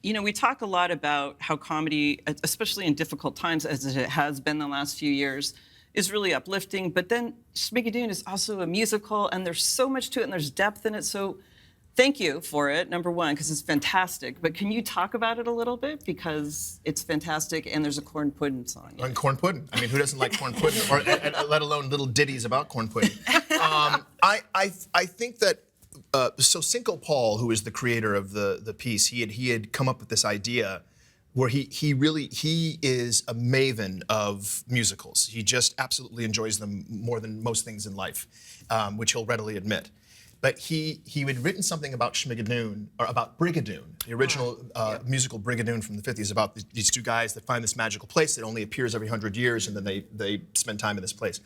You know, we talk a lot about how comedy, especially in difficult times, as it has been the last few years, is really uplifting. But then Schmigadoon is also a musical, and there's so much to it, and there's depth in it. So thank you for it, number one, because it's fantastic. But can you talk about it a little bit? Because it's fantastic, and there's a corn pudding song. And corn pudding. I mean, who doesn't like corn pudding? Or let alone little ditties about corn pudding. I think that so Cinco Paul, who is the creator of the piece, he had come up with this idea where he is a maven of musicals. He just absolutely enjoys them more than most things in life, which he'll readily admit. But he had written something about Schmigadoon, or about Brigadoon, the original musical Brigadoon from the 50s, about these two guys that find this magical place that only appears every 100 years, and then they spend time in this place.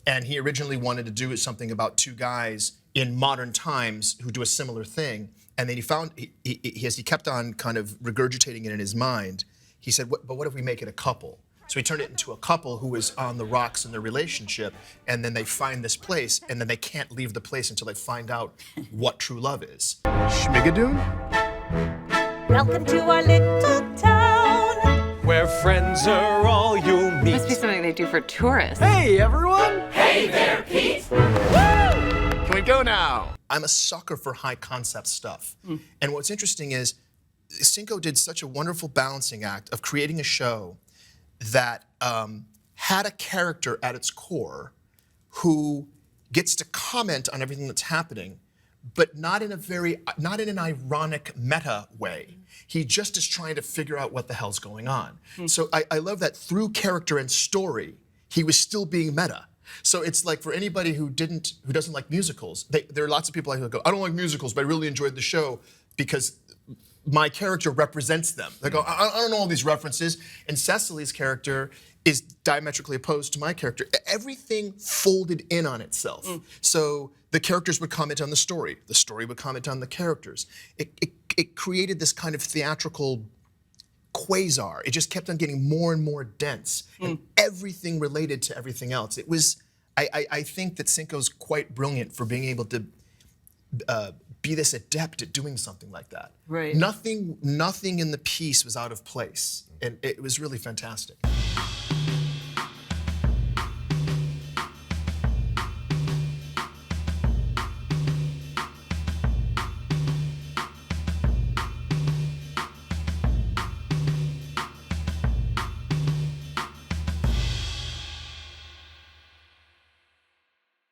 And he originally wanted to do something about two guys in modern times who do a similar thing. And then he found, as he kept on kind of regurgitating it in his mind, he said, but what if we make it a couple? So he turned it into a couple who is on the rocks in their relationship, and then they find this place, and then they can't leave the place until they find out what true love is. Schmigadoon? Welcome to our little town, Where friends are all you meet. Must be something they do for tourists. Hey, everyone! Hey there, Pete! Can we go now? I'm a sucker for high concept stuff. And what's interesting is Cinco did such a wonderful balancing act of creating a show that had a character at its core who gets to comment on everything that's happening, but not in an ironic meta way. He just is trying to figure out what the hell's going on. So I love that through character and story, he was still being meta. So it's like for anybody who doesn't like musicals, there are lots of people who go, I don't like musicals, but I really enjoyed the show because my character represents them. They go, I don't know all these references. And Cecily's character is diametrically opposed to my character. Everything folded in on itself. So the characters would comment on the story would comment on the characters. It created this kind of theatrical quasar. It just kept on getting more and more dense, and everything related to everything else. It was, I think that Cinco's quite brilliant for being able to be this adept at doing something like that. Right. Nothing in the piece was out of place, and it was really fantastic.